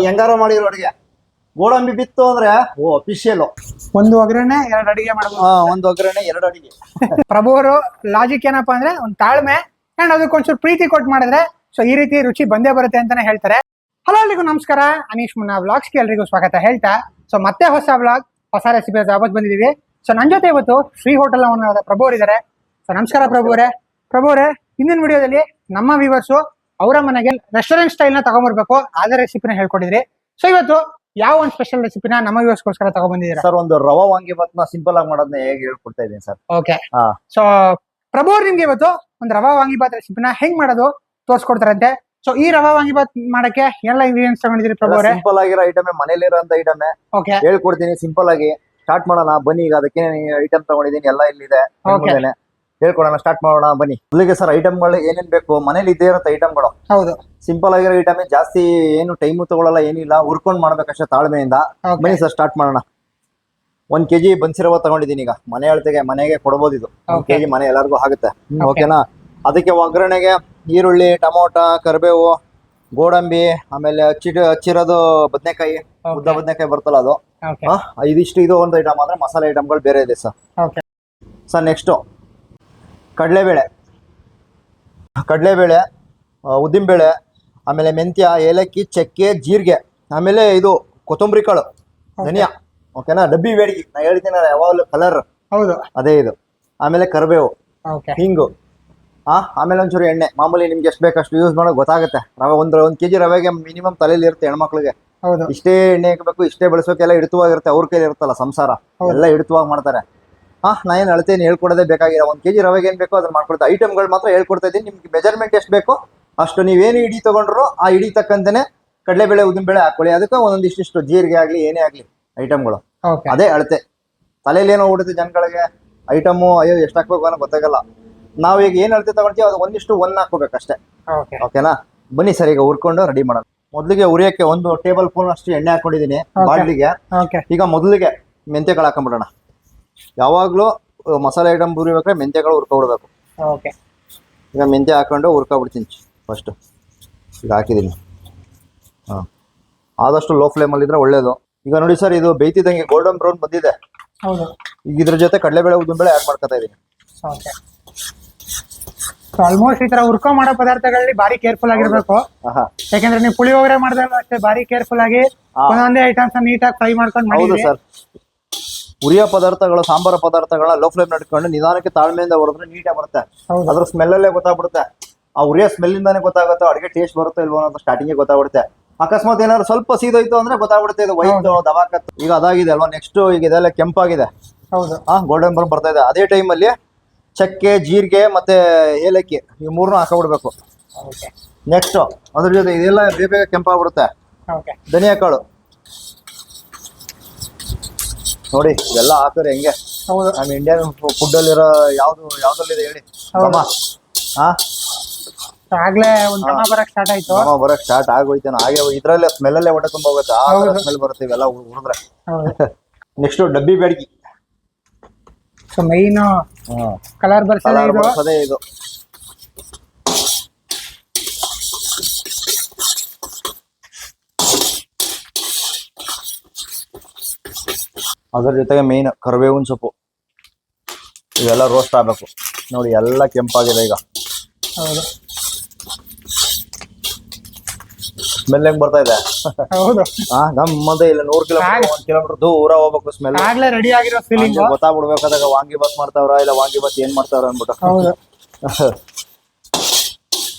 ಹೆಂಗಾರ ಮಾಡಿರೋ ಅಡಿಗೆ ಗೋಡಂಬಿ ಬಿತ್ತು ಅಂದ್ರೆ ಅಫಿಷಿಯಲ್. ಒಂದು ಒಗ್ಗರಣೆ 2 ಅಡಿಗೆ ಮಾಡಬಹುದು. ಒಂದು ಒಗ್ಗರಣೆ 2 ಅಡಿಗೆ. ಪ್ರಭು ಅವರು ಲಾಜಿಕ್ ಏನಪ್ಪಾ ಅಂದ್ರೆ ಒಂದು ತಾಳ್ಮೆ ಅಂಡ್ ಅದಕ್ಕೊಂಚೂರು ಪ್ರೀತಿ ಕೊಟ್ಟು ಮಾಡಿದ್ರೆ ಸೊ ಈ ರೀತಿ ರುಚಿ ಬಂದೇ ಬರುತ್ತೆ ಅಂತಾನೆ ಹೇಳ್ತಾರೆ. ಹಲೋ ಎಲ್ರಿಗೂ ನಮಸ್ಕಾರ, ಅನೀಶ್ ಮುನ್ನಾ ವ್ಲಾಗ್ಸ್ಗೆ ಎಲ್ರಿಗೂ ಸ್ವಾಗತ ಹೇಳ್ತಾ ಸೊ ಮತ್ತೆ ಹೊಸ ವ್ಲಾಗ್ ಹೊಸ ರೆಸಿಪಿ ಜಾಬತ್ ಬಂದಿದ್ದೀವಿ. ಸೊ ನನ್ನ ಜೊತೆ ಇವತ್ತು ಶ್ರೀ ಹೋಟೆಲ್ ಓನರ್ ಪ್ರಭು ಅವರಿದ್ದಾರೆ. ಸೊ ನಮಸ್ಕಾರ ಪ್ರಭು ಅವರೇ, ಹಿಂದಿನ ವಿಡಿಯೋದಲ್ಲಿ ನಮ್ಮ ವ್ಯೂವರ್ಸು ಅವರ ಮನೆಗೆ ರೆಸ್ಟೋರೆಂಟ್ ಸ್ಟೈಲ್ ನ ತಗೊಂಡ್ಬರ್ಬೇಕು ಅದೇ ರೆಸಿಪಿನ ಹೇಳ್ಕೊಟ್ಟಿದ್ರಿ. ಸೊ ಇವತ್ತು ಯಾವ ಒಂದು ಸ್ಪೆಷಲ್ ರೆಸಿಪಿನ ನಮ್ಮ ವ್ಯೂವರ್ಸ್ಗೋಸ್ಕರ ತಗೊಂಡ್ಬಂದಿದ್ದೀರಾ ಸರ್? ಒಂದು ರವಾ ವಾಂಗಿಬಾತ್ನ ಸಿಂಪಲ್ ಆಗಿ ಮಾಡೋದನ್ನ ಹೇಗೆ ಹೇಳ್ಕೊಡ್ತಾ ಇದ್ದೀನಿ ಸರ್. ಓಕೆ, ಸೊ ಪ್ರಭು ಅವ್ರು ನಿಮ್ಗೆ ಇವತ್ತು ಒಂದು ರವಾ ವಾಂಗಿಬಾತ್ ರೆಸಿಪಿನ ಹೆಂಗ್ ಮಾಡೋದು ತೋರಿಸ್ಕೊಡ್ತಾರಂತೆ. ಸೊ ಈ ರವಾ ವಾಂಗಿಬಾತ್ ಮಾಡಕ್ಕೆ ಎಲ್ಲ ಇಂಗ್ರೀಡಿಯೆಂಟ್ಸ್ ತಗೊಂಡಿದ್ದೀರಿ ಪ್ರಭು ಅವರೇ? ಸಿಂಪಲ್ ಆಗಿರೋ ಐಟಮ್, ಮನೇಲಿ ಇರೋಂತ ಐಟಮ್ ಹೇಳ್ಕೊಡ್ತೀನಿ. ಸಿಂಪಲ್ ಆಗಿ ಸ್ಟಾರ್ಟ್ ಮಾಡೋಣ ಬನ್ನಿ. ಈಗ ಅದಕ್ಕೆ ಐಟಮ್ ತಗೊಂಡಿದ್ದೀನಿ, ಎಲ್ಲ ಇಲ್ಲಿದೆ, ಹೇಳ್ಕೊಡೋಣ, ಸ್ಟಾರ್ಟ್ ಮಾಡೋಣ ಬನ್ನಿ. ಮೊದಲಿಗೆ ಸರ್ ಐಟಮ್ಗಳು ಏನೇನ್ ಬೇಕು ಮನೇಲಿ ಇದ್ದೇ ಇರುತ್ತೆ ಐಟಮ್ಗಳು. ಹೌದು, ಸಿಂಪಲ್ ಆಗಿರೋ ಐಟಮ್, ಜಾಸ್ತಿ ಏನು ಟೈಮು ತಗೊಳ್ಳಲ್ಲ, ಏನಿಲ್ಲ, ಹುರ್ಕೊಂಡ್ ಮಾಡ್ಬೇಕಷ್ಟೇ ತಾಳ್ಮೆಯಿಂದ. ಬನ್ನಿ ಸರ್ ಸ್ಟಾರ್ಟ್ ಮಾಡೋಣ. 1 kg ಬನ್ಸಿರವ ತಗೊಂಡಿದ್ದೀನಿ. ಈಗ ಮನೆ ಅಳತೆಗೆ ಮನೆಗೆ ಕೊಡಬಹುದು. ಇದು 1 kg ಮನೆ ಎಲ್ಲರಿಗೂ ಆಗುತ್ತೆ. ಓಕೆನಾ? ಅದಕ್ಕೆ ಒಗ್ಗರಣೆಗೆ ಈರುಳ್ಳಿ, ಟೊಮೊಟೊ, ಕರಿಬೇವು, ಗೋಡಂಬಿ, ಆಮೇಲೆ ಹಚ್ಚಿರೋದು ಬದನೆಕಾಯಿ, ಉದ್ದ ಬದನೆಕಾಯಿ ಬರ್ತಲ್ಲ ಅದು. ಇದಿಷ್ಟು. ಇದು ಒಂದು ಐಟಮ್ ಆದ್ರೆ ಮಸಾಲೆ ಐಟಮ್ಗಳು ಬೇರೆ ಇದೆ ಸರ್. ಸರ್ ನೆಕ್ಸ್ಟು ಕಡಲೆಬೇಳೆ, ಉದ್ದಿನಬೇಳೆ, ಆಮೇಲೆ ಮೆಂತ್ಯ, ಏಲಕ್ಕಿ, ಚಕ್ಕೆ, ಜೀರಿಗೆ, ಆಮೇಲೆ ಇದು ಕೊತ್ತಂಬರಿ ಕಾಳು, ಧನಿಯಾ. ಓಕೆನಾ? ಡಬ್ಬಿ ಬೇಡಿಗೆ ನಾ ಹೇಳ್ತೀನಿ ಯಾವಾಗಲೂ ಕಲರ್. ಹೌದು, ಅದೇ ಇದು. ಆಮೇಲೆ ಕರಿಬೇವು, ಹಿಂಗು, ಆಮೇಲೆ ಒಂಚೂರು ಎಣ್ಣೆ. ಮಾಮೂಲಿ ನಿಮ್ಗೆ ಎಷ್ಟು ಬೇಕಷ್ಟು ಯೂಸ್ ಮಾಡೋದು ಗೊತ್ತಾಗುತ್ತೆ. ರವೆ ಒಂದು kg ರವೆಗೆ ಮಿನಿಮಮ್ ತಲೆಯಲ್ಲಿ ಇರುತ್ತೆ ಹೆಣ್ಮಕ್ಳಿಗೆ. ಇಷ್ಟೇ ಎಣ್ಣೆ ಹಾಕಬೇಕು, ಇಷ್ಟೇ ಬೆಳೆಸೋಕೆಲ್ಲ ಹಿಡಿತವಾಗಿರುತ್ತೆ. ಅವ್ರ ಕೈಲಿ ಇರುತ್ತಲ್ಲ ಸಂಸಾರ, ಎಲ್ಲ ಹಿಡಿತವಾಗಿ ಮಾಡ್ತಾರೆ. ನಾ ಏನು ಅಳತೇನೆ ಹೇಳ್ಕೊಡೋದೇ ಬೇಕಾಗಿಲ್ಲ. 1 kg ರವೆಗೆ ಏನ್ ಬೇಕೋ ಅದನ್ನ ಮಾಡ್ಕೊಡ್ತಾ. ಐಟಮ್ಗಳು ಮಾತ್ರ ಹೇಳ್ಕೊಡ್ತಾ ಇದ್ದೀನಿ. ನಿಮ್ಗೆ ಮೆಜರ್ಮೆಂಟ್ ಎಷ್ಟು ಬೇಕೋ ಅಷ್ಟು ನೀವೇನು ಇಡಿ ತಗೊಂಡ್ರು ಆ ಇಡಿ ತಕ್ಕಂತೆನೆ ಕಡಲೆಬೇಳೆ, ಉದ್ದಿನಬೇಳೆ ಹಾಕೊಳ್ಳಿ. ಅದಕ್ಕೆ ಒಂದೊಂದಿಷ್ಟು ಜೀರಿಗೆ ಆಗ್ಲಿ ಏನೇ ಆಗ್ಲಿ ಐಟಮ್ಗಳು ಅದೇ ಅಳತೆ. ತಲೆಯಲ್ಲಿ ಏನೋ ಹೋಗ್ಬಿಡುತ್ತೆ ಜನಗಳಿಗೆ, ಐಟಮು ಅಯ್ಯೋ ಎಷ್ಟು ಹಾಕ್ಬೇಕು ಅನ್ನೋ ಗೊತ್ತಾಗಲ್ಲ. ನಾವೀಗ ಏನ್ ಅಳತೆ ತಗೊಳ್ತೀವಿ ಅದು 1:1 ಹಾಕೋಬೇಕಷ್ಟೇ. ಓಕೆನಾ? ಬನ್ನಿ ಸರ್ ಈಗ ಹುರ್ಕೊಂಡು ರೆಡಿ ಮಾಡೋಣ. ಮೊದಲಿಗೆ ಉರಿಯಕ್ಕೆ 1 ಟೇಬಲ್ ಸ್ಪೂನ್ ಅಷ್ಟು ಎಣ್ಣೆ ಹಾಕೊಂಡಿದ್ದೀನಿ ಬಾಡ್ಲಿಗೆ. ಈಗ ಮೊದಲಿಗೆ ಮೆಂತ್ಯಕಾಳು ಹಾಕೊಂಡ್ಬಿಡೋಣ. ಯಾವಾಗ್ಲೂ ಮಸಾಲೆ ಐಟಮ್ ಹುರಿಬೇಕಾದ್ರೆ ಮೆಂತ್ಯಕಾಳು ಹುರ್ಕೊಬಿಡ್ಬೇಕು. ಈಗ ಮೆಂತ್ಯ ಹಾಕೊಂಡು ಹುರ್ಕೊಬಿಡ್ತೀನಿ ಫಸ್ಟ್. ಈಗ ಹಾಕಿದ್ದೀನಿ. ಆದಷ್ಟು ಲೋ ಫ್ಲೇಮಲ್ಲಿ ಇದ್ರೆ ಒಳ್ಳೇದು. ಈಗ ನೋಡಿ ಸರ್, ಇದು ಬೇಯ್ತಿದ್ದಂಗೆ ಗೋಲ್ಡನ್ ಬ್ರೌನ್ ಬಂದಿದೆ. ಈಗ ಇದ್ರ ಜೊತೆ ಕಡಲೆಬೇಳೆ, ಉದ್ದಿನಬೇಳೆ ಆಡ್ ಮಾಡ್ಕೊತಾ ಇದ್ದೀನಿ. ಆಲ್ಮೋಸ್ಟ್ ಈ ತರ ಹುರ್ಕೊ ಮಾಡೋ ಪದಾರ್ಥಗಳಲ್ಲಿ ಬಾರಿ ಕೇರ್ಫುಲ್ ಆಗಿರ್ಬೇಕು. ಯಾಕಂದ್ರೆ ನೀವು ಪುಳಿಯೋಗರೆ ಮಾಡಿದಾಗ ಅಷ್ಟೇ ಬಾರಿ ಕೇರ್ಫುಲ್ ಆಗಿ ಒಂದೊಂದೇ ಐಟಮ್ಸ್ ನೀಟಾಗಿ ಫ್ರೈ ಮಾಡ್ಕೊಂಡು ಮಾಡಿದ್ರಿ ಸರ್. ಉರಿಯೋ ಪದಾರ್ಥಗಳು, ಸಾಂಬಾರ ಪದಾರ್ಥಗಳನ್ನ ಲೋ ಫ್ಲೇಮ್ ನಡ್ಕೊಂಡು ನಿಧಾನಕ್ಕೆ ತಾಳ್ಮೆಯಿಂದ ಹೊರದ್ರೆ ನೀಟಾಗಿ ಬರುತ್ತೆ. ಅದ್ರ ಸ್ಮೆಲ್ಲಲ್ಲೇ ಗೊತ್ತಾಗ್ಬಿಡುತ್ತೆ. ಆ ಉರಿಯೋ ಸ್ಮೆಲ್ ಇಂದಾನೆ ಗೊತ್ತಾಗುತ್ತೆ ಅಡುಗೆ ಟೇಸ್ಟ್ ಬರುತ್ತೋ ಇಲ್ವೋ ಅನ್ನೋದು ಸ್ಟಾರ್ಟಿಂಗ್ ಗೊತ್ತಾಗ್ಬಿಡುತ್ತೆ. ಅಕಸ್ಮಾತ್ ಏನಾದ್ರು ಸ್ವಲ್ಪ ಸೀದೋಯ್ತು ಅಂದ್ರೆ ಗೊತ್ತಾಗ್ಬಿಡುತ್ತೆ ಇದು ವೈಟ್ ದವಾಕತ್ತು. ಈಗ ಅದಾಗಿದೆ ಅಲ್ವಾ. ನೆಕ್ಸ್ಟ್ ಈಗ ಇದೆಲ್ಲ ಕೆಂಪಾಗಿದೆ. ಗೋಲ್ಡನ್ ಬ್ರೌನ್ ಬರ್ತಾ ಇದೆ. ಅದೇ ಟೈಮಲ್ಲಿ ಚಕ್ಕೆ, ಜೀರಿಗೆ ಮತ್ತೆ ಏಲಕ್ಕಿ ಈ 3 ಹಾಕೊಂಡ್ಬಿಡ್ಬೇಕು. ನೆಕ್ಸ್ಟ್ ಅದ್ರ ಜೊತೆ ಇದೆಲ್ಲ ಬೇಗ ಕೆಂಪಾಗ್ಬಿಡುತ್ತೆ. ಧನಿಯಾ ಕಾಳು ನೋಡಿ, ಇದೆಲ್ಲ ಹಾಕಿದ್ರೆ ಹೆಂಗೆ ನಮ್ಮ ಇಂಡಿಯನ್ ಫುಡ್ ಅಲ್ಲಿರೋ ಯಾವ್ದ್ರಲ್ಲಿದೆ ಹೇಳಿ? ಆಗ್ಲೇ ಬರಕ್ ಸ್ಟಾರ್ಟ್ ಆಗೋಯ್ತೇನೆ. ಹಾಗೆ ಇದ್ರಲ್ಲೇ ಸ್ಮೆಲ್ಲಲ್ಲೇ ಹೊಟ್ಟೆ ತುಂಬ ಹೋಗುತ್ತೆ. ಆ ಸ್ಮೆಲ್ ಬರುತ್ತೆ ಇವೆಲ್ಲ ಹುರಿದ್ರೆ. ನೆಕ್ಸ್ಟ್ ಡಬ್ಬಿ ಬೇಡಿಗೆ ಮೈನ್ ಕಲರ್ ಬರ್ಸದೆ ಇದು. ಅದ್ರ ಜೊತೆಗೆ ಮೇನ್ ಕರಿಬೇವಿನ ಸೊಪ್ಪು, ಇವೆಲ್ಲ ರೋಸ್ಟ್ ಆಗ್ಬೇಕು. ನೋಡಿ ಎಲ್ಲ ಕೆಂಪಾಗಿದೆ ಈಗ. ಸ್ಮೆಲ್ ಹೆಂಗ್ ಬರ್ತಾ ಇದೆ? ನಮ್ಮದೇ ಇಲ್ಲ 100 ಕಿಲೋಮೀಟರ್ 1 ಕಿಲೋಮೀಟರ್ ದೂರ ಹೋಗ್ಬೇಕು. ಸ್ಮೆಲ್ ರೆಡಿ ಆಗಿರೋ ಫೀಲಿಂಗ್ ಗೊತ್ತಾಗ್ಬಿಡ್ಬೇಕಾದಾಗ ವಾಂಗಿಬಾತ್ ಮಾಡ್ತಾವ್ರ ಇಲ್ಲ ವಾಂಗಿಬಾತ್ ಏನ್ ಮಾಡ್ತಾವ್ರ ಅನ್ಬಿಟ್ಟು.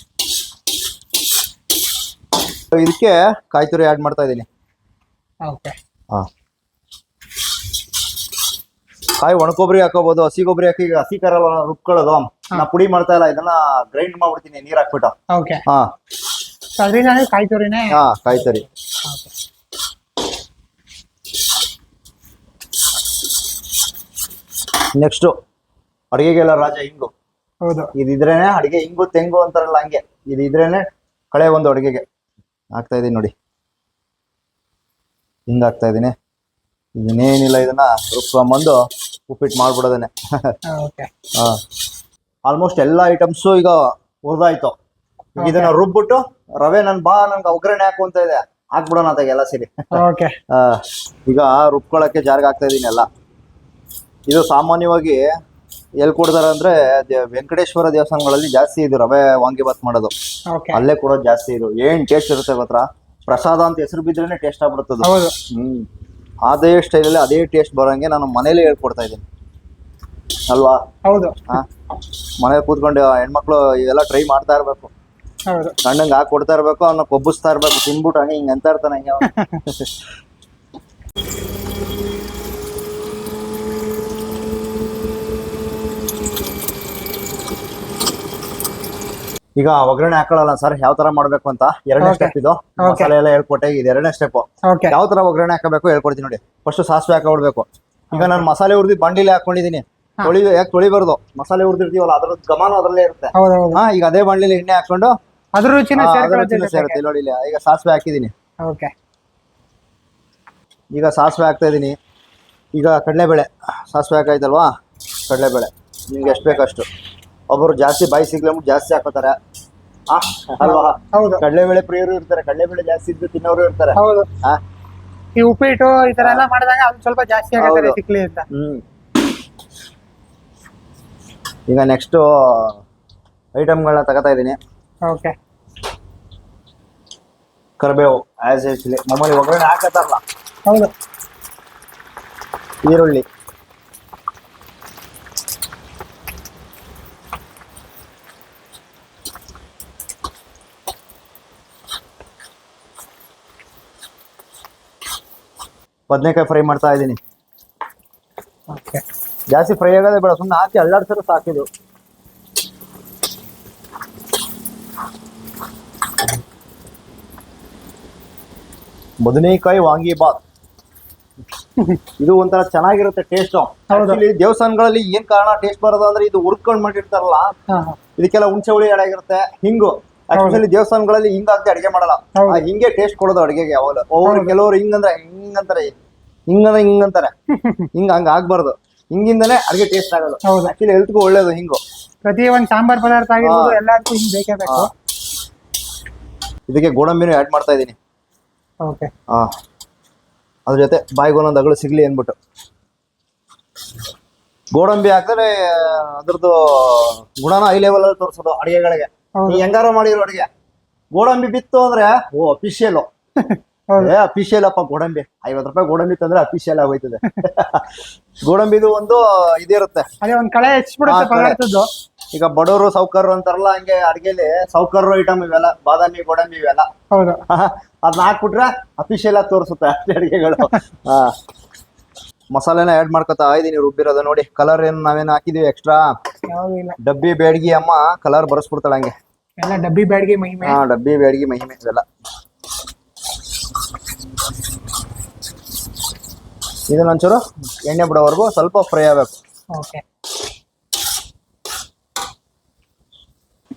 ಇದಕ್ಕೆ ಕಾಯಿ ತುರಿ ಆಡ್ ಮಾಡ್ತಾ ಇದೀನಿ. ಕಾಯಿ ಒಣಕೊಬ್ಬರಿ ಹಾಕೋಬಹುದು, ಹಸಿ ಗೊಬ್ಬರಿ ಹಾಕಿ. ಈಗ ಹಸಿ ಖಾರ ರುಬ್ಕೊಳ್ಳೋದು ನಾ ಪುಡಿ ಮಾಡ್ತಾ ಇಲ್ಲ, ಇದನ್ನ ಗ್ರೈಂಡ್ ಮಾಡ್ಬಿಡ್ತೀನಿ ನೀರ್ ಹಾಕ್ಬಿಟ್ಟು. ಕಾಯಿ ತುರಿನೇ. ಕಾಯಿ ತುರಿ. ನೆಕ್ಸ್ಟ್ ಅಡಿಗೆಗೆಲ್ಲ ರಾಜ ಹಿಂಗು. ಇದಿದ್ರೇನೆ ಅಡಿಗೆ. ಹಿಂಗು ತೆಂಗು ಅಂತಾರಲ್ಲ ಹಂಗೆ ಇದಿದ್ರೇನೆ ಕಳೆ ಒಂದು ಅಡಿಗೆಗೆ. ಹಾಕ್ತಾ ಇದೀನಿ ನೋಡಿ, ಹಿಂಗ್ ಹಾಕ್ತಾ ಇದೀನಿ. ಇನ್ನೇನಿಲ್ಲ, ಇದನ್ನ ರುಬ್ಕೊಂಬಂದು ಉಪ್ಪಿಟ್ಟು ಮಾಡ್ಬಿಡೋದೇನೆ. ಆಲ್ಮೋಸ್ಟ್ ಎಲ್ಲ ಐಟಮ್ಸು ಈಗ ಹುರಿದಾಯ್ತು. ಇದನ್ನ ರುಬ್ಬಿಟ್ಟು ರವೆ ನನ್ಗೆ ಒಗ್ಗರಣೆ ಹಾಕು ಅಂತ ಇದೆ. ಹಾಕ್ಬಿಡೋಣ ಅತ್ತಾಗ ಎಲ್ಲ ಸೇರಿ. ಓಕೆ. ಈಗ ರುಬ್ಕೊಳಕ್ಕೆ ಜಾರ್ಗೆ ಹಾಕ್ತಾ ಇದೀನಿ ಎಲ್ಲ. ಇದು ಸಾಮಾನ್ಯವಾಗಿ ಎಲ್ಲಿ ಕೊಡ್ತಾರೆ ಅಂದ್ರೆ ವೆಂಕಟೇಶ್ವರ ದೇವಸ್ಥಾನಗಳಲ್ಲಿ ಜಾಸ್ತಿ ಇದು ರವೆ ವಾಂಗಿಬಾತ್ ಮಾಡೋದು. ಓಕೆ. ಅಲ್ಲೇ ಕೊಡೋದು ಜಾಸ್ತಿ. ಇದು ಏನ್ ಟೇಸ್ಟ್ ಇರುತ್ತೆ ಗೊತ್ತಾ, ಪ್ರಸಾದ ಅಂತ ಹೆಸರು ಬಿದ್ರೇನೆ ಟೇಸ್ಟ್ ಆಗ್ಬಿಡುತ್ತದೆ. ಹೌದು. ಅದೇ ಸ್ಟೈಲಲ್ಲಿ ಅದೇ ಟೇಸ್ಟ್ ಬರೋಂಗೆ ನಾನು ಮನೇಲಿ ಹೇಳ್ಕೊಡ್ತಾ ಇದ್ದೀನಿ ಅಲ್ವಾ. ಹೌದು. ಮನೇಲಿ ಕೂತ್ಕೊಂಡು ಹೆಣ್ಮಕ್ಳು ಇವೆಲ್ಲ ಟ್ರೈ ಮಾಡ್ತಾ ಇರ್ಬೇಕು. ಹೌದು. ಗಂಡಂಗೆ ಹಾಕಿ ಕೊಡ್ತಾ ಇರ್ಬೇಕು, ಅವನ್ನ ಕೊಬ್ಬಿಸ್ತಾ ಇರ್ಬೇಕು, ತಿನ್ಬಿಟ್ಟು ಹಂಗೆ ಹಿಂಗೆ ಅಂತ ಇರ್ತಾನೆ ಹಂಗೆ ಅವ್ನು. ಈಗ ಒಗ್ಗರಣೆ ಹಾಕೊಳ್ಳಲ್ಲ ಸರ್, ಯಾವ ತರ ಮಾಡ್ಬೇಕು ಅಂತ ಎರಡನೇ Okay. ಸ್ಟೆಪ್ ಇದು. ಮಸಾಲೆ ಎಲ್ಲ ಹೇಳ್ಕೊಟ್ಟೆ, ಇದು ಎರಡನೇ ಸ್ಟೆಪ್. ಓಕೆ. ಯಾವ ತರ ಒಗ್ಗರಣೆ ಹಾಕಬೇಕು ಹೇಳ್ಕೊಡ್ತೀನಿ ನೋಡಿ. ಫಸ್ಟ್ ಸಾಸಿವೆ ಹಾಕೊಡ್ಬೇಕು. ಈಗ ನಾನು ಮಸಾಲೆ ಹುರಿದು ಬಾಂಡಿಲಿ ಹಾಕೊಂಡಿದೀನಿ. ಯಾಕೆ ತೊಳಿಬಾರ್ದು, ಮಸಾಲೆ ಹುರಿದಿರ್ತೀವಲ್ಲ ಅದ್ರದ್ದು ಗಮನ ಅದ್ರಲ್ಲೇ ಇರುತ್ತೆ. ಹೌದು ಹೌದು. ಈಗ ಅದೇ ಬಾಂಡಿಲಿ ಎಣ್ಣೆ ಹಾಕೊಂಡು ಅದ್ರ ರುಚಿನ ಅದ್ರ ರುಚಿನೂ ಸೇರುತ್ತೆ ನೋಡಿ. ಇಲ್ಲಿ ಈಗ ಸಾಸಿವೆ ಹಾಕಿದೀನಿ. ಓಕೆ. ಈಗ ಸಾಸಿವೆ ಹಾಕ್ತಾ ಇದೀನಿ. ಈಗ ಕಡಲೆಬೇಳೆ ಸಾಸಿವೆ ಹಾಕಾಯ್ತಲ್ವಾ, ಕಡಲೆಬೇಳೆ ನಿಮ್ಗೆ ಎಷ್ಟು ಬೇಕಷ್ಟು. ಒಬ್ಬರು ಜಾಸ್ತಿ ಬಾಯಿ ಸಿಗ್ಲಿ ಜಾಸ್ತಿ ಹಾಕೋತಾರೆ ಅಲ್ವಾ. ಹೌದು. ಕಡಲೆಬೇಳೆ ಪ್ರಿಯರು ಇರ್ತಾರೆ, ಕಡಲೆಬೇಳೆ ಜಾಸ್ತಿ ಇದ್ದು ತಿನ್ನೋರು ಇರ್ತಾರೆ. ಹೌದು. ಆ? ಈ ಉಪ್ಪಿಟ್ಟು ಈ ತರ ಎಲ್ಲ ಮಾಡಿದಾಗ ಅದು ಸ್ವಲ್ಪ ಜಾಸ್ತಿ ಆಗುತ್ತೆ ಹೌದು. ಸಿಕ್ಲಿ ಅಂತ. ಈಗ ನೆಕ್ಸ್ಟ್ ಐಟಮ್ಗಳನ್ನ ತಗೋತಾ ಇದ್ದೀನಿ. ಓಕೆ. ಕರಿಬೇವು ಆಸ್ ಯೂಶುವಲಿ ಮಾಮೂಲಿ ಒಗ್ಗರಣೆ ಹಾಕತ್ತಾರಲ್ಲ, ಹೌದು. ಈರುಳ್ಳಿ, ಬದನೆಕಾಯಿ ಫ್ರೈ ಮಾಡ್ತಾ ಇದ್ದೀನಿ. ಓಕೆ. ಜಾಸ್ತಿ ಫ್ರೈ ಆಗೋದೇ ಬೇಡ, ಸುಮ್ಮನೆ ಹಾಕಿ ಅಲ್ಲಾಡ್ಸರು ಸಾಕಿದು. ಬದನೆಕಾಯಿ ವಾಂಗಿಬಾತ್ ಇದು ಒಂಥರ ಚೆನ್ನಾಗಿರುತ್ತೆ ಟೇಸ್ಟ್. ಆಕ್ಚುಲಿ ದೇವಸ್ಥಾನಗಳಲ್ಲಿ ಏನ್ ಕಾರಣ ಟೇಸ್ಟ್ ಬರೋದು ಅಂದ್ರೆ ಇದು ಹುರ್ಕೊಂಡ್ ಮಾಡಿರ್ತಾರಲ್ಲ, ಇದಕ್ಕೆಲ್ಲ ಹುಣಸೆ ಹುಳಿ ಆಗಿರುತ್ತೆ, ಹಿಂಗು. ಆಕ್ಚುಲಿ ದೇವಸ್ಥಾನಗಳಲ್ಲಿ ಹಿಂಗ್ ಹಾಕಿ ಅಡಿಗೆ ಮಾಡಲ್ಲ, ಹಿಂಗೆ ಟೇಸ್ಟ್ ಕೊಡೋದು ಅಡಿಗೆಗೆ ಯಾವಾಗ. ಕೆಲವರು ಹಿಂಗಂದ್ರೆ ಹಿಂಗಂತಾರೆ, ಹಿಂಗಂತಾರೆ, ಹಂಗ ಆಗ್ಬಾರ್ದು. ಹಿಂಗಿಂದನೇ ಅಡಿಗೆ ಟೇಸ್ಟ್ ಆಗೋದು. ಆಕ್ಚುಲಿ ಹೆಲ್ತ್ಗೂ ಒಳ್ಳೇದು ಹಿಂಗು. ಪ್ರತಿ ಒಂದ್ ಸಾಂಬಾರ್ ಪದಾರ್ಥ ಆಗಿರ್ಬೋದು ಎಲ್ಲದಕ್ಕೂ ಹಿಂಗ್ ಬೇಕೇ ಬೇಕು. ಇದಕ್ಕೆ ಗೋಡಂಬಿನೂ ಆಡ್ ಮಾಡ್ತಾ ಇದೀನಿ. ಓಕೆ. ಅದ್ರ ಜೊತೆ ಬಾಯಿಗೆ ಒಂದೊಂದು ಅಗಳು ಸಿಗ್ಲಿ ಅಂದ್ಬಿಟ್ಟು ಗೋಡಂಬಿ ಹಾಕಿದ್ರೆ ಅದ್ರದ್ದು ಗುಣನ ಹೈ ಲೆವೆಲ್ ಅಲ್ಲಿ ತೋರಿಸೋದು ಅಡಿಗೆಗಳಿಗೆ. ನೀ ಹೆಂಗಾರ ಮಾಡಿರೋ ಅಡಿಗೆ ಗೋಡಂಬಿ ಬಿತ್ತು ಅಂದ್ರೆ ಓ ಅಫಿಷಿಯಲ್, ಅಫಿಷಿಯಲ್ ಅಪ್ಪ ಗೋಡಂಬಿ. 50 ರೂಪಾಯಿ ಗೋಡಂಬಿ ತಂದ್ರೆ ಅಫಿಷಿಯಲ್ ಆಗೋಯ್ತದೆ. ಗೋಡಂಬಿದು ಒಂದು ಇದಿರುತ್ತೆ, ಅದೇ ಒಂದ್ ಕಳೆ ಹೆಚ್ಚಿಬಿಡುತ್ತೆ ಪದಾರ್ಥದ್ದು. ಈಗ ಬಡವರು ಸೌಕರ್ರು ಅಂತಾರಲ್ಲ, ಹಂಗೆ ಅಡಿಗೆಲಿ ಸೌಕರ್ರು ಐಟಮ್ ಇವೆಲ್ಲ, ಬಾದಾಮಿ ಗೋಡಂಬಿ ಇವೆಲ್ಲ. ಹೌದು. ಅದನ್ನ ಹಾಕ್ಬಿಟ್ರೆ ಅಫಿಷಿಯಲ್ ಆಗಿ ತೋರಿಸುತ್ತೆ ಅಷ್ಟೇ ಅಡಿಗೆಗಳು. ಮಸಾಲೆನ ಆಡ್ ಮಾಡ್ಕೊತಾ ಇದೀನಿ ರುಬ್ಬಿರೋದು ನೋಡಿ. ಕಲರ್ ಏನು ನಾವೇನು ಹಾಕಿದೀವಿ ಎಕ್ಸ್ಟ್ರಾ? ಡಬ್ಬಿ ಬೇಡ್ಗಿ ಅಮ್ಮ ಕಲರ್ ಬರ್ಸ್ಬಿಡ್ತಾಳೆ ಹಂಗೆ. ಎಲ್ಲ ಡಬ್ಬಿ ಬ್ಯಾಡ್ಗಿ ಮಹಿಮೆ. ಡಬ್ಬಿ ಬೇಡ್ಗಿ ಮಹಿಮೆ ಇವೆಲ್ಲ. ಇದನ್ನ ಒಂಚೂರು ಎಣ್ಣೆ ಬಿಡೋವರೆಗೂ ಸ್ವಲ್ಪ ಫ್ರೈ ಆಗಬೇಕು. ಓಕೆ.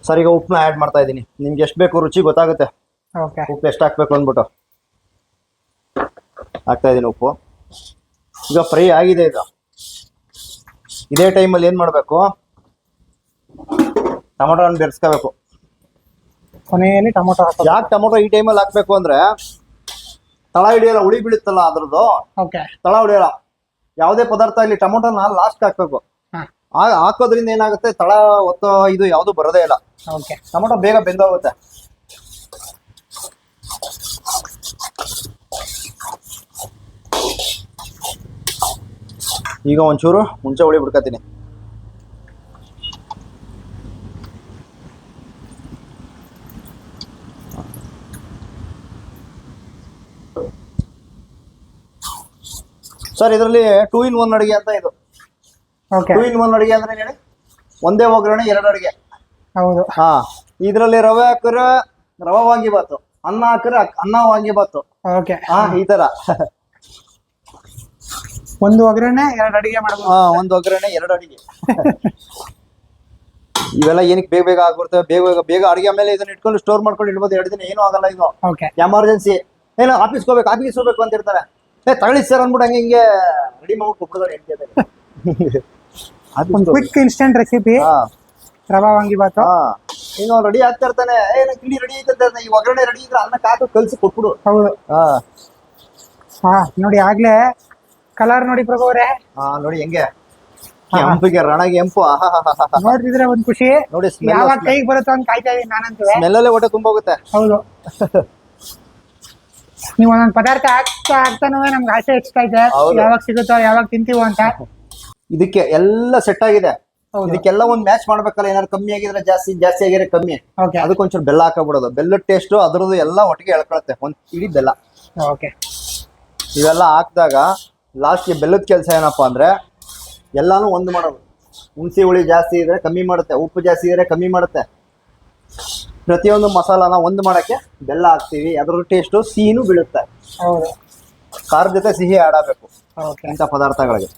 ಸರ್ ಈಗ ಉಪ್ಪನ್ನ ಆ್ಯಡ್ ಮಾಡ್ತಾ ಇದ್ದೀನಿ. ನಿಮ್ಗೆ ಎಷ್ಟು ಬೇಕು ರುಚಿ ಗೊತ್ತಾಗುತ್ತೆ. ಓಕೆ. ಉಪ್ಪು ಎಷ್ಟು ಹಾಕ್ಬೇಕು ಅಂದ್ಬಿಟ್ಟು ಹಾಕ್ತಾ ಇದ್ದೀನಿ ಉಪ್ಪು. ಈಗ ಫ್ರೈ ಆಗಿದೆ ಇದು. ಇದೇ ಟೈಮಲ್ಲಿ ಏನು ಮಾಡಬೇಕು, ಟೊಮೊಟೊ ಹಣ್ಣು ಬೆರೆಸ್ಕೋಬೇಕು. ಕೊನೆಯಲ್ಲಿ ಟೊಮೊಟೊ ಹಾಕಬೇಕು. ಯಾಕೆ ಟೊಮೊಟೊ ಈ ಟೈಮಲ್ಲಿ ಹಾಕ್ಬೇಕು ಅಂದ್ರೆ ತಳ ಹಿಡಿಯಲ್ಲ, ಹುಳಿ ಬೀಳುತ್ತಲ್ಲ ಅದ್ರದ್ದು. ಓಕೆ. ತಳ ಹಿಡಿಯಲ್ಲ ಯಾವುದೇ ಪದಾರ್ಥ ಇಲ್ಲಿ. ಟೊಮೊಟೊನ ಲಾಸ್ಟ್ ಹಾಕ್ಬೇಕು. ಹಾಕೋದ್ರಿಂದ ಏನಾಗುತ್ತೆ, ತಳ ಒತ್ತೋ ಇದು ಯಾವುದು ಬರೋದೇ ಇಲ್ಲ. ಓಕೆ. ಟೊಮೊಟೊ ಬೇಗ ಬೆಂದೋಗುತ್ತೆ. ಈಗ ಒಂಚೂರು ಹುಣಸೆ ಹುಳಿ ಬಿಡ್ಕೊತೀನಿ. ಸರ್ ಇದರಲ್ಲಿ 2 in 1 ಅಡಿಗೆ ಅಂತ ಇದು. 2 in 1 ಅಡಿಗೆ ಅಂದ್ರೆ ಹೇಳಿ, ಒಂದೇ ಒಗ್ಗರಣೆ 2 ಅಡಿಗೆ. ಹೌದು. ಇದರಲ್ಲಿ ರವೆ ಹಾಕಿದ್ರೆ ರವೆ ವಾಂಗಿಬಾತು, ಅನ್ನ ಹಾಕಿದ್ರೆ ಅನ್ನ ವಾಂಗಿಬಾತು. ಓಕೆ. ಈ ತರ ಒಂದು ಒಗ್ಗರಣೆ 2 ಅಡಿಗೆ ಮಾಡಬಹುದು. ಒಂದು ಒಗ್ಗರಣೆ 2 ಅಡಿಗೆ. ಇವೆಲ್ಲ ಏನಕ್ಕೆ ಬೇಗ ಬೇಗ ಆಗ್ಬಿಡ್ತವೆ. ಬೇಗ ಅಡಿಗೆ ಮೇಲೆ ಇದನ್ನ ಇಟ್ಕೊಂಡು ಸ್ಟೋರ್ ಮಾಡ್ಕೊಂಡು ಇಡ್ಬೋದು 2 ದಿನ, ಏನೂ ಆಗಲ್ಲ ಇದು. ಎಮರ್ಜೆನ್ಸಿ ಏನೋ ಆಫೀಸ್ಗೆ ಹೋಗ್ಬೇಕು ಅಂತ ಇರ್ತಾರೆ, ತಗೊಳ್ಳಿ ಸರ್ ಅಂದ್ಬಿಟ್ಟು ಹಿಂಗೆ ರೆಡಿ ಮಾಡ್ಬಿಟ್ಟು ಕೊಡ್ತಾರೆ. Quick instant recipe. Rava vangibath. ಹಾ ಈಗ ಅವ್ನು ರೆಡಿ ಆಗ್ತಾ ಇರ್ತಾನೆ, ಏನ ತಿಂಡಿ ರೆಡಿ ಐತಂತ, ಈ ಒಗ್ಗರಣೆ ರೆಡಿ ಇದ್ರೆ ಅನ್ನ ಕಾಕು ಕಲ್ಸಿ ಕೊಟ್ಬಿಡು. ಹೌದು. ಹಾ ಹಾ ನೋಡಿ ಆಗ್ಲೇ ಕಲರ್ ನೋಡಿ ಪ್ರಭು ಅವರೇ. ಹಾ ನೋಡಿ ಹೆಂಗೆ ಕೆಂಪಿಗೆ ರಣಗೆ ಎಂಪು. ನೋಡ್ತಿದ್ರೆ ಒಂದ್ ಖುಷಿ. ನೋಡಿ ಯಾವಾಗ ಕೈಗೆ ಬರುತ್ತೋ ಅಂತ ಕಾಯ್ತಾ ಇದೀನಿ ನಾನಂತೂ. ಸ್ಮೆಲ್ಲಲ್ಲೇ ಹೊಟ್ಟೆ ತುಂಬ ಹೋಗುತ್ತೆ. ಹೌದು. ನೀವು ಒಂದೊಂದು ಪದಾರ್ಥ ಆಗ್ತಾನೂ ನಮ್ಗೆ ಆಸೆ ಹೆಚ್ಚೈತೆ, ಹೌದು. ಯಾವಾಗ ಸಿಗುತ್ತೋ ಯಾವಾಗ ತಿಂತೀವೋ ಅಂತ. ಇದಕ್ಕೆ ಎಲ್ಲ ಸೆಟ್ ಆಗಿದೆ. ಹೌದು. ಇದಕ್ಕೆಲ್ಲ ಒಂದ್ ಮ್ಯಾಚ್ ಮಾಡ್ಬೇಕಲ್ಲ, ಏನಾದ್ರು ಕಮ್ಮಿ ಆಗಿದ್ರೆ ಜಾಸ್ತಿ, ಜಾಸ್ತಿ ಆಗಿದ್ರೆ ಕಮ್ಮಿ. ಓಕೆ ಅದಕ್ಕೊಂಚೂರು ಬೆಲ್ಲ ಹಾಕಬಿಡೋದು. ಬೆಲ್ಲದ ಟೇಸ್ಟ್ ಅದ್ರದ್ದು ಎಲ್ಲ ಒಟ್ಟಿಗೆ ಎಳ್ಕೊಳತ್ತೆ, ಒಂದ್ ಇಡೀ ಬೆಲ್ಲ. ಓಕೆ. ಇವೆಲ್ಲ ಹಾಕಿದಾಗ ಲಾಸ್ಟ್ಗೆ ಬೆಲ್ಲದ ಕೆಲಸ ಏನಪ್ಪಾ ಅಂದ್ರೆ ಎಲ್ಲಾನು ಒಂದು ಮಾಡೋದು. ಹುಣಸಿ ಹುಳಿ ಜಾಸ್ತಿ ಇದ್ರೆ ಕಮ್ಮಿ ಮಾಡುತ್ತೆ, ಉಪ್ಪು ಜಾಸ್ತಿ ಇದ್ರೆ ಕಮ್ಮಿ ಮಾಡುತ್ತೆ. ಪ್ರತಿಯೊಂದು ಮಸಾಲಾನ ಒಂದು ಮಾಡಕ್ಕೆ ಬೆಲ್ಲ ಹಾಕ್ತೀವಿ, ಅದ್ರ ಟೇಸ್ಟು ಸಿಹಿನೂ ಬೀಳುತ್ತೆ. ಹೌದು. ಖಾರದ ಜೊತೆ ಸಿಹಿ ಆಡಬೇಕು ಓಕೆ. ಇಂಥ ಪದಾರ್ಥಗಳಿಗೆ.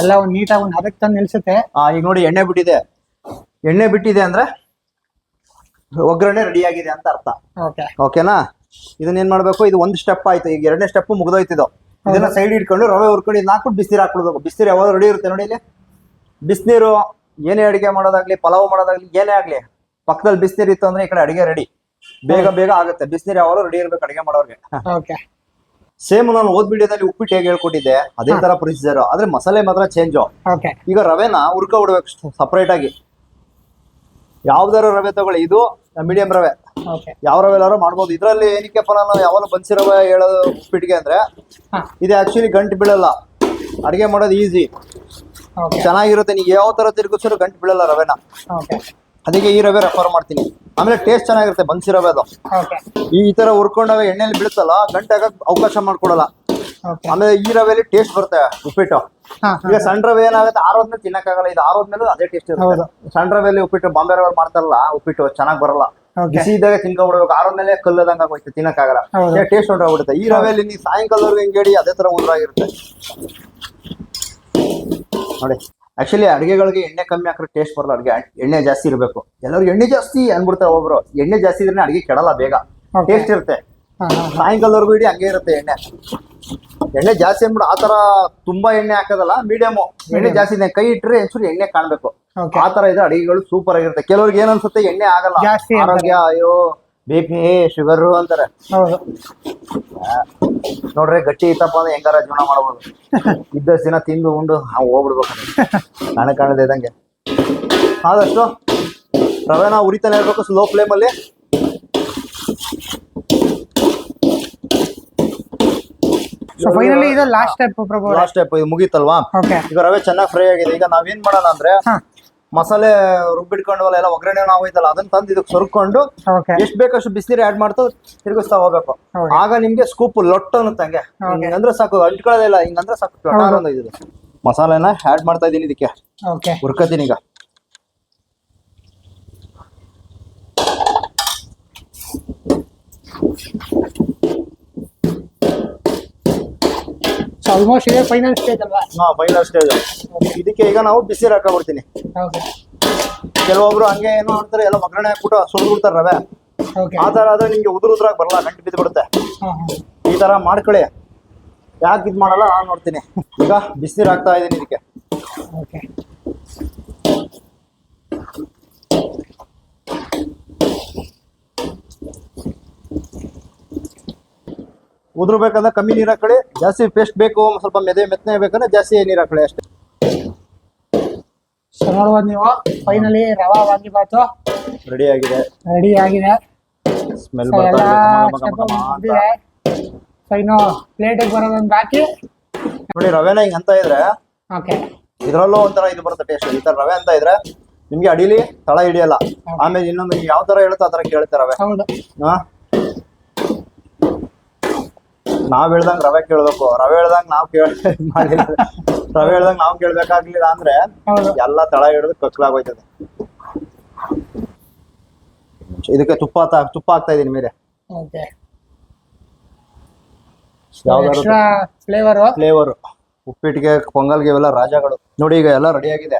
ಎಲ್ಲ ಒಂದು ನೀಟಾಗಿ ಒಂದು ಹದಕ್ಕೆ ತಂದು ನಿಲ್ಸುತ್ತೆ. ಈಗ ನೋಡಿ ಎಣ್ಣೆ ಬಿಟ್ಟಿದೆ. ಎಣ್ಣೆ ಬಿಟ್ಟಿದೆ ಅಂದ್ರೆ ಒಗ್ಗರಣೆ ರೆಡಿ ಆಗಿದೆ ಅಂತ ಅರ್ಥ. ಓಕೆ. ಓಕೆನಾ? ಇದನ್ನೇನ್ ಮಾಡ್ಬೇಕು, ಇದು ಒಂದು ಸ್ಟೆಪ್ ಆಯ್ತು. ಈಗ ಎರಡನೇ ಸ್ಟೆಪ್ ಮುಗ್ದೋಯ್ತಿದ್ದು. ಇದನ್ನ ಸೈಡ್ ಇಟ್ಕೊಂಡು ರವೆ ಹುರ್ಕೊಂಡು ಇದನ್ನ ಹಾಕ್ಬಿಟ್ಟು ಬಿಸಿನೀರು ಹಾಕ್ಬಿಡ್ಬೇಕು. ಬಿಸಿನೀರು ಯಾವಾಗ ರೆಡಿ ಇರುತ್ತೆ ನೋಡಿ ಇಲ್ಲಿ. ಬಿಸಿನೀರು ಏನೇ ಅಡಿಗೆ ಮಾಡೋದಾಗ್ಲಿ, ಪಲಾವ್ ಮಾಡೋದಾಗ್ಲಿ, ಏನೇ ಆಗ್ಲಿ, ಪಕ್ಕದಲ್ಲಿ ಬಿಸಿನೀರು ಇತ್ತು ಅಂದ್ರೆ ಈ ಕಡೆ ಅಡಿಗೆ ರೆಡಿ, ಬೇಗ ಬೇಗ ಆಗುತ್ತೆ. ಬಿಸಿನೀರು ಯಾವಾಗ ರೆಡಿ ಇರ್ಬೇಕು ಅಡಿಗೆ ಮಾಡೋರಿಗೆ. ಓಕೆ. ಸೇಮ್ ನಾನು ಓದ್ ವಿಡಿಯೋದಲ್ಲಿ ಉಪ್ಪಿಟ್ಟು ಹೇಗೆ ಹೇಳ್ಕೊಟ್ಟಿದ್ದೆ ಅದೇ ತರ ಪ್ರೊಸೀಜರ್, ಆದ್ರೆ ಮಸಾಲೆ ಮಾತ್ರ ಚೇಂಜು. ಓಕೆ. ಈಗ ರವೆನ ಹುರ್ಕೊಬಿಡ್ಬೇಕು ಸಪರೇಟ್ ಆಗಿ. ಯಾವ್ದಾರು ರವೆ ತಗೊಳ್ಳಿ, ಇದು ಮೀಡಿಯಂ ರವೆ, ಓಕೆ. ಯಾವ ರವೆ ಎಲ್ಲಾರು ಮಾಡ್ಬೋದು. ಇದ್ರಲ್ಲಿ ಏನಕ್ಕೆಪ್ಪ ನಾನು ಯಾವಾಗ ಬನ್ಸಿ ರವೆ ಹೇಳೋದು ಉಪ್ಪಿಟ್ಟಿಗೆ ಅಂದ್ರೆ, ಹಾ. ಇದು ಆಕ್ಚುಲಿ ಗಂಟು ಬೀಳಲ್ಲ, ಅಡಿಗೆ ಮಾಡೋದು ಈಸಿ, ಓಕೆ. ಚೆನ್ನಾಗಿರುತ್ತೆ. ನೀವು ಯಾವ ತರ ತಿರುಗಿಸಿದ್ರು ಗಂಟು ಬೀಳಲ್ಲ ರವೆನ. ಓಕೆ. ಅದಕ್ಕೆ ಈ ರವೆ ರೆಫರ್ ಮಾಡ್ತೀನಿ. ಆಮೇಲೆ ಟೇಸ್ಟ್ ಚೆನ್ನಾಗಿರುತ್ತೆ ಬನ್ಸಿ ರವೆ ಅದು. ಓಕೆ. ಈ ತರ ಹುರ್ಕೊಂಡಾಗ ಎಣ್ಣೆಲಿ ಬೀಳುತ್ತಲ್ಲ, ಗಂಟೆ ಆಗಕ್ಕೆ ಅವಕಾಶ ಮಾಡ್ಕೊಡಲ್ಲ. ಓಕೆ. ಆಮೇಲೆ ಈ ರವೆಲಿ ಟೇಸ್ಟ್ ಬರುತ್ತೆ ಉಪ್ಪಿಟ್ಟು. ಹಾ, ಈಗ ಸಣ್ಣ ರವೆ ಏನಾಗುತ್ತೆ, ಆರೋದ್ಮೇಲೆ ತಿನ್ನಕ್ಕಾಗಲ್ಲ. ಇದು ಆರೋದ್ಮೇಲೆ ಅದೇ ಟೇಸ್ಟ್ ಇರುತ್ತೆ. ಹೌದು. ಸಣ್ಣ ರವೆಲಿ ಉಪ್ಪಿಟ್ಟು, ಬಾಂಬೆ ರವೆ ಮಾಡ್ತಾರಲ್ಲ ಉಪ್ಪಿಟ್ಟು, ಚೆನ್ನಾಗಿ ಬರಲ್ಲ. ಓಕೆ. ಬಿಸಿ ಇದ್ದಾಗ ತಿನ್ಕೊಂಡ್ಬಿಡ್ಬೇಕು, ಆರೋದ್ಮೇಲೆ ಕಲ್ಲದಂಗ ಆಗೋಯ್ತು, ತಿನ್ನಕ್ಕಾಗಲ್ಲ. ಹೌದು. ಟೇಸ್ಟ್ ಹೊಂಟೋಗ್ಬಿಡುತ್ತೆ. ಈ ರವೆಲಿ ನೀವು ಸಾಯಂಕಾಲದವರೆಗೆ ಹಿಂಗೇಡಿ ಅದೇ ತರ ಉಂದ್ರಾಗಿರುತ್ತೆ ನೋಡಿ. ಆಕ್ಚುಲಿ ಅಡಿಗೆಗಳಿಗೆ ಎಣ್ಣೆ ಕಮ್ಮಿ ಹಾಕಿದ್ರೆ ಟೇಸ್ಟ್ ಬರಲ್ಲ. ಅಡಿಗೆ ಎಣ್ಣೆ ಜಾಸ್ತಿ ಇರಬೇಕು. ಎಲ್ಲರೂ ಎಣ್ಣೆ ಜಾಸ್ತಿ ಅನ್ಬಿಡ್ತಾರೆ ಒಬ್ರು. ಎಣ್ಣೆ ಜಾಸ್ತಿ ಇದ್ರೆ ಅಡಿಗೆ ಕೆಡಲ್ಲ, ಬೇಗ Okay. ಟೇಸ್ಟ್ ಇರುತ್ತೆ. ಹಾ, ಹಾ, ಹಾ. ಸಾಯಂಕಾಲದವರೆಗೂ ಇಡೀ ಹಂಗೆ ಇರುತ್ತೆ ಎಣ್ಣೆ. ಎಣ್ಣೆ ಜಾಸ್ತಿ ಅಂದ್ಬಿಡು ಆ ತರ ತುಂಬಾ ಎಣ್ಣೆ ಹಾಕೋದಲ್ಲ, ಮೀಡಿಯಮ್ ಎಣ್ಣೆ ಜಾಸ್ತಿ ಇದೆ. ಕೈ ಇಟ್ಟರೆ ಒಂಚೂರು ಎಣ್ಣೆ ಕಾಣ್ಬೇಕು, Okay. ಆ ತರ ಇದ್ರೆ ಅಡಿಗೆಗಳು ಸೂಪರ್ ಆಗಿರುತ್ತೆ. ಕೆಲವ್ರಿಗೆ ಏನ್ ಅನ್ಸುತ್ತೆ, ಎಣ್ಣೆ ಆಗಲ್ಲ, ಜಾಸ್ತಿ ಅಂತಾರೆ. ಆರೋಗ್ಯ, ಅಯ್ಯೋ BP ಶುಗರ್ ಅಂತಾರೆ. ಹೌದು. ನೋಡ್ರಿ ಗಟ್ಟಿ ಇತ್ತಪ್ಪ ಅಂದ್ರೆ ಹೆಂಗಾರ ಜೀವನ ಮಾಡ್ಬೋದು. ಇದ್ದಷ್ಟು ದಿನ ತಿಂದು ಉಂಡು ನಾವು ಹೋಗ್ಬಿಡ್ಬೇಕು ಕಾಣದೆ ಇದ್ದಂಗೆ. ಆದಷ್ಟು ರವೆನ ಉರಿತಾನೆ ಇರ್ಬೇಕು ಸ್ಲೋ ಫ್ಲೇಮಲ್ಲಿ. ಸೊ ಫೈನಲಿ ಇದು ಲಾಸ್ಟ್ ಸ್ಟೆಪ್ ಪ್ರಭು. ಲಾಸ್ಟ್ ಸ್ಟೆಪ್ ಇದು ಮುಗೀತಲ್ವಾ? ಓಕೆ. ಈಗ ರವೆ ಚೆನ್ನಾಗಿ ಫ್ರೈ ಆಗಿದೆ. ಈಗ ನಾವೇನ್ ಮಾಡೋಣ ಅಂದ್ರೆ, ಹಾ. ಮಸಾಲೆ ರುಬ್ಬಿಟ್ಕೊಂಡವಲ್ಲ, ಎಲ್ಲ ಒಗ್ಗರಣೆ ನಾವು ಐತಲ್ಲ ಅದನ್ನ ತಂದು ಇದಕ್ಕೆ ಸರ್ಕೊಂಡು ಓಕೆ. ಎಷ್ಟು ಬೇಕಷ್ಟು ಬಿಸಿನೀರು ಆಡ್ ಮಾಡ್ತಾ ತಿರುಗಿಸ್ತಾ ಹೋಗ್ಬೇಕು. ಹೌದು. ಆಗ ನಿಮ್ಗೆ ಸ್ಕೂಪ್ ಲೊಟ್ಟ ಅನ್ನುತ್ತೆ ಹಂಗೆ. Okay. ಹಿಂಗಂದ್ರೆ ಸಾಕು, ಅಂಟ್ಕೊಳ್ಳೋದಿಲ್ಲ. ಹಿಂಗಂದ್ರೆ ಸಾಕು, ಲೊಟ್ಟ ಅನ್ನೋದು ಇದು. ಮಸಾಲೆನ ಆಡ್ ಮಾಡ್ತಾ ಇದೀನಿ ಇದಕ್ಕೆ, ಓಕೆ. ಹುರ್ಕತೀನಿ ಈಗ. ಸೊ ಆಲ್ಮೋಸ್ಟ್ ಇದೆ ಫೈನಲ್ ಸ್ಟೇಜ್ ಅಲ್ವಾ? Final stage. ಇದಕ್ಕೆ ಈಗ ನಾವು ಬಿಸಿನೀರು ಹಾಕೊಂಡ್ಬಿಡ್ತೀನಿ. ಓಕೆ. ಕೆಲವೊಬ್ರು ಹಂಗೆ ಏನೋ ಮಾಡ್ತಾರೆ, ಎಲ್ಲ ಒಗ್ಗರಣೆ ಹಾಕ್ಬಿಟ್ಟು ಸುಳ್ಬಿಡ್ತಾರೆ ರವೆ. ಓಕೆ. ಆ ತರ ಆದ್ರೆ ನಿಮ್ಗೆ ಉದುರಾಗಿ ಬರಲ್ಲ, ಗಂಟು ಬಿದ್ದು ಬಿಡುತ್ತೆ. ಹಾ, ಹಾ. ಈ ತರ ಮಾಡ್ಕೊಳ್ಳಿ. ಯಾಕೆ ಇದು ಮಾಡಲ್ಲ ನಾನು ನೋಡ್ತೀನಿ. ಈಗ ಬಿಸಿನೀರು ಹಾಕ್ತಾ ಇದೀನಿ ಇದಕ್ಕೆ. ಓಕೆ. ಉದುರ್ಬೇಕಂದ್ರೆ ಕಮ್ಮಿ ನೀರು ಹಾಕೊಳ್ಳಿ, ಜಾಸ್ತಿ ಪೇಸ್ಟ್ ಬೇಕು ಸ್ವಲ್ಪ ಮೆತ್ತನೆ ಬೇಕಂದ್ರೆ ಜಾಸ್ತಿ ನೀರು ಹಾಕೊಳ್ಳಿ ಅಷ್ಟೇ. ಸೊ ನೋಡ್ಬೋದು ನೀವು, ಫೈನಲಿ ರವಾ ವಾಂಗಿಬಾತು ರೆಡಿ ಆಗಿದೆ. ರೆಡಿ ಆಗಿದೆ. ಸ್ಮೆಲ್ ಸೊ ಎಲ್ಲ ಬರ್ತಾ ಸ್ಟೆಪ್ ಇದೆ. ಮುಗಿದಿದೆ. ಸೊ ಇನ್ನು ಪ್ಲೇಟಿಗೆ ಬರೋದೊಂದು ಬಾಕಿ. ನೋಡಿ ರವೆನ ಹಿಂಗ್ ಅಂತ ಇದ್ರೆ ಓಕೆ. ಇದ್ರಲ್ಲೂ ಒಂಥರ ಇದು ಬರುತ್ತೆ ಟೇಸ್ಟ್. ಈ ತರ ರವೆ ಅಂತ ಇದ್ರೆ ನಿಮ್ಗೆ ಅಡಿಲಿ ತಳ ಹಿಡಿಯಲ್ಲ. ಆಮೇಲೆ ಇನ್ನೊಂದು ಯಾವ ತರ ಹೇಳುತ್ತೋ ಆ ತರ ಕೇಳುತ್ತೆ ರವೆ. ಹೌದು. ಹಾ, ನಾವ್ ಹೇಳ್ದಂಗ್ ರವೆ ಕೇಳ್ಬೇಕು, ರವೆ ಹೇಳ್ದಂಗ್ ನಾವ್ ಮಾಡಿಲ್ಲ. ರವೆ ಹೇಳ್ದಂಗ್ ನಾವ್ ಕೇಳ್ಬೇಕಾಗ್ಲಿಲ್ಲ ಅಂದ್ರೆ ಹೌದು. ಎಲ್ಲ ತಳ ಹಿಡಿದು ಕಕ್ಲಾಗೋಯ್ತದೆ. ಇದಕ್ಕೆ ತುಪ್ಪ ಹಾಕ್ತಾ ಇದೀನಿ ಮೇಲೆ. ಓಕೆ. ಯಾವ್ದಾದ್ರು ಎಕ್ಸ್ಟ್ರಾ ಫ್ಲೇವರ್. ಉಪ್ಪಿಟ್ಟಿಗೆ, ಪೊಂಗಲ್ಗೆ ಇವೆಲ್ಲ ರಾಜಗಳು. ನೋಡಿ ಈಗ ಎಲ್ಲ ರೆಡಿ ಆಗಿದೆ.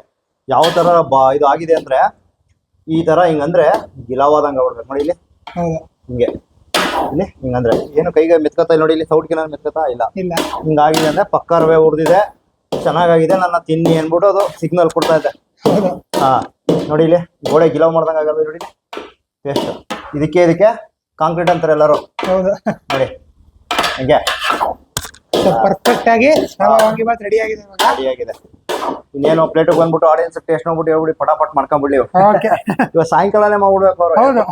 ಯಾವ ತರ ಇದು ಆಗಿದೆ ಅಂದ್ರೆ, ಈ ತರ ಹಿಂಗಂದ್ರೆ ಗಿಲಾವಾದಂಗ ಆಗ್ಬಿಡ್ಬೇಕು ನೋಡಿ ಇಲ್ಲಿ. ಹೌದು. ಹಿಂಗೆ ಇಲ್ಲಿ ಹಿಂಗಂದ್ರೆ ಏನು ಕೈಗೆ ಮೆತ್ಕತಾ ಇಲ್ಲ ನೋಡಿ ಇಲ್ಲಿ, ಸೌಟ್ಗೆ ಮೆತ್ಕತಾ ಇಲ್ಲ. ಇಲ್ಲ. ಹಿಂಗಾಗಿದೆ ಅಂದ್ರೆ ಪಕ್ಕ ರವೆ ಹುರಿದಿದೆ, ಚೆನ್ನಾಗಾಗಿದೆ, ನನ್ನ ತಿನ್ನಿ ಅನ್ಬಿಟ್ಟು ಅದು ಸಿಗ್ನಲ್ ಕೊಡ್ತಾ ಇದೆ. ಹೌದು. ಹಾ ನೋಡಿ ಇಲ್ಲಿ ಗೋಡೆ ಗಿಲಾವ್ ಮಾಡ್ದಂಗೆ ಆಗಲ್ಲ ನೋಡಿ ಟೇಸ್ಟ್. ಇದಕ್ಕೆ ಕಾಂಕ್ರೀಟ್ ಅಂತಾರೆ ಎಲ್ಲರೂ ಹೌದು. ನೋಡಿ ಹಂಗೆ ಪರ್ಫೆಕ್ಟ್ ಆಗಿ ರವಾ ವಾಂಗಿಬಾತ್ ರೆಡಿ ಆಗಿದೆ ಇವಾಗ. ರೆಡಿಯಾಗಿದೆ. ಇನ್ನೇನು ಪ್ಲೇಟಿಗೆ ಬಂದ್ಬಿಟ್ಟು ಆಡಿಯನ್ಸ್ ಟೇಸ್ಟ್ ನೋಡ್ಬಿಟ್ಟು ಹೇಳ್ಬಿಡಿ ಪಟಾಪಟ್ ಮಾಡ್ಕೊಂಡ್ಬಿಡ್ಲಿ. ಓಕೆ. ಇವಾಗ ಸಾಯಂಕಾಲನೇ ಮಾಡ್ಬಿಡ್ಬೇಕು ಅವರು. ಹೌದು.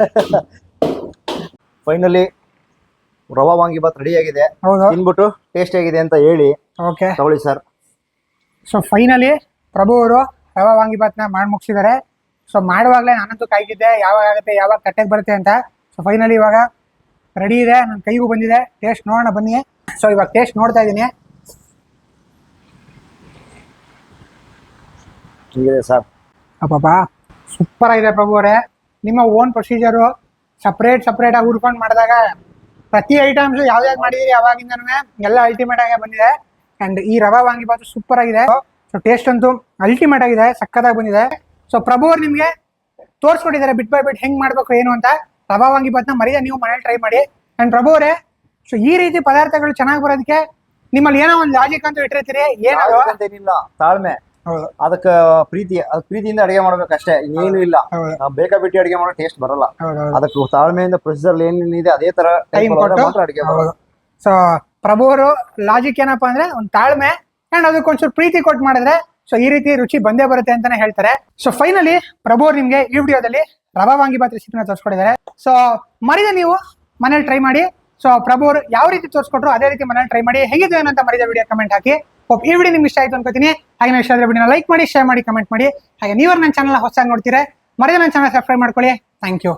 ಫೈನಲಿ ರವಾ ವಾಂಗಿಬಾತ್ ರೆಡಿ ಆಗಿದೆ. ಹೌದು. ತಿನ್ಬಿಟ್ಟು ಟೇಸ್ಟ್ ಆಗಿದೆ ಅಂತ ಹೇಳಿ ಓಕೆ. ತಗೊಳ್ಳಿ ಸರ್. ಸೊ ಫೈನಲಿ ಪ್ರಭು ಅವರು ರವಾ ವಾಂಗಿಬಾತ್ನ ಮಾಡಿ ಮುಗಿಸಿದ್ದಾರೆ. ಸೊ ಮಾಡುವಾಗಲೇ ನಾನಂತೂ ಕಾಯ್ತಿದ್ದೆ ಯಾವಾಗ ಆಗುತ್ತೆ, ಯಾವಾಗ ತಟ್ಟೆಗೆ ಬರುತ್ತೆ ಅಂತ. ಸೊ ಫೈನಲಿ ಇವಾಗ ರೆಡಿ ಇದೆ, ನನ್ನ ಕೈಗೂ ಬಂದಿದೆ. ಟೇಸ್ಟ್ ನೋಡೋಣ ಬನ್ನಿ. ಸೊ ಇವಾಗ ಟೇಸ್ಟ್ ನೋಡ್ತಾ ಇದ್ದೀನಿ. ಹೀಗಿದೆ ಸರ್. ಅಪ್ಪ ಸೂಪರ್ ಆಗಿದೆ ಪ್ರಭು ಅವರೇ. ನಿಮ್ಮ ಓನ್ ಪ್ರೊಸೀಜರು ಸಪ್ರೇಟ್ ಆಗಿ ಹುರ್ಕೊಂಡು ಮಾಡಿದಾಗ ಪ್ರತಿ ಐಟಮ್ಸು ಯಾವ್ದು ಮಾಡಿದಿರಿ ಅವಾಗಿಂದನೂ ಎಲ್ಲ ಅಲ್ಟಿಮೇಟ್ ಆಗಿ ಬಂದಿದೆ. ಅಂಡ್ ಈ ರವಾ ವಾಂಗಿಬಾತ್ ಸೂಪರ್ ಆಗಿದೆ. ಸೊ ಟೇಸ್ಟ್ ಅಂತೂ ಅಲ್ಟಿಮೇಟ್ ಆಗಿದೆ, ಸಕ್ಕತ್ತಾಗಿ ಬಂದಿದೆ. ಸೊ ಪ್ರಭು ಅವ್ರು ನಿಮಗೆ ತೋರಿಸ್ಕೊಟ್ಟಿದ್ದಾರೆ ಬಿಟ್ ಬೈ ಬಿಟ್ ಹೆಂಗ್ ಮಾಡ್ಬೇಕು ಏನು ಅಂತ. ರವಾ ವಾಂಗಿಬಾತ್ನ ಮರಿದ ನೀವು ಮನೇಲಿ ಟ್ರೈ ಮಾಡಿ. ಅಂಡ್ ಪ್ರಭು ಅವರೇ, ಸೊ ಈ ರೀತಿ ಪದಾರ್ಥಗಳು ಚೆನ್ನಾಗಿ ಬರೋದಕ್ಕೆ ನಿಮ್ಮಲ್ಲಿ ಏನೋ ಒಂದು ಲಾಜಿಕ್ ಅಂತ ಇಟ್ಟಿರ್ತೀರಿ, ಏನೋ ಏನಿಲ್ಲ, ತಾಳ್ಮೆ, ಹೌದು ಅದಕ್ಕೆ ಪ್ರೀತಿಯಿಂದ ಅಡಿಗೆ ಮಾಡ್ಬೇಕಷ್ಟೇ, ಇನ್ನೇನು ಇಲ್ಲ. ನಾವು ಬೇಕಾಬಿಟ್ಟಿ ಅಡಿಗೆ ಮಾಡೋ ಟೇಸ್ಟ್ ಬರಲ್ಲ. ಅದಕ್ಕೆ ತಾಳ್ಮೆಯಿಂದ ಪ್ರೊಸೀಜರ್ ಏನೇನಿದೆ ಅದೇ ತರ ಟೈಮ್ ಕೊಟ್ಟು ಮಾತ್ರ ಅಡಿಗೆ ಮಾಡೋದು. ಸೊ ಪ್ರಭು ಅವರು ಲಾಜಿಕ್ ಏನಪ್ಪಾ ಅಂದ್ರೆ ಒಂದು ತಾಳ್ಮೆ ಅಂಡ್ ಅದಕ್ಕೊಂಚೂರು ಪ್ರೀತಿ ಕೊಟ್ಟು ಮಾಡಿದ್ರೆ ಸೊ ಈ ರೀತಿ ರುಚಿ ಬಂದೇ ಬರುತ್ತೆ ಅಂತಾನೆ ಹೇಳ್ತಾರೆ. ಸೊ ಫೈನಲಿ ಪ್ರಭು ಅವ್ರು ನಿಮ್ಗೆ ಈ ವಿಡಿಯೋದಲ್ಲಿ ರವಾ ವಾಂಗಿಬಾತ್ ರೆಸಿಪಿನ ತೋರಿಸ್ಕೊಟ್ಟಿದ್ದಾರೆ. ಸೊ ಮರಿದ ನೀವು ಮನೇಲಿ ಟ್ರೈ ಮಾಡಿ. ಸೊ ಪ್ರಭು ಅವರು ಯಾವ ರೀತಿ ತೋರಿಸ್ಕೊಟ್ರು ಅದೇ ರೀತಿ ಮನೇಲಿ ಟ್ರೈ ಮಾಡಿ. ಹೇಗಿದೆ ಏನಂತ ಮರಿದ ವಿಡಿಯೋ ಕಮೆಂಟ್ ಹಾಕಿ. ಹೋಪ್ ಈ ವಿಡಿಯೋ ನಿಮ್ಗೆ ಇಷ್ಟ ಆಯ್ತು ಅನ್ಕೋತೀನಿ. ಹಾಗೆ ಇಷ್ಟ ಆದ್ರೆ ವಿಡಿಯೋನ ಲೈಕ್ ಮಾಡಿ, ಶೇರ್ ಮಾಡಿ, ಕಮೆಂಟ್ ಮಾಡಿ. ಹಾಗೆ ನೀವು ನನ್ನ ಚಾನಲ್ ಹೊಸದಾಗಿ ನೋಡ್ತೀರಾ ಮರಿದ ನನ್ನ ಚಾನಲ್ ಸಬ್ಸ್ಕ್ರೈಬ್ ಮಾಡ್ಕೊಳ್ಳಿ. Thank you.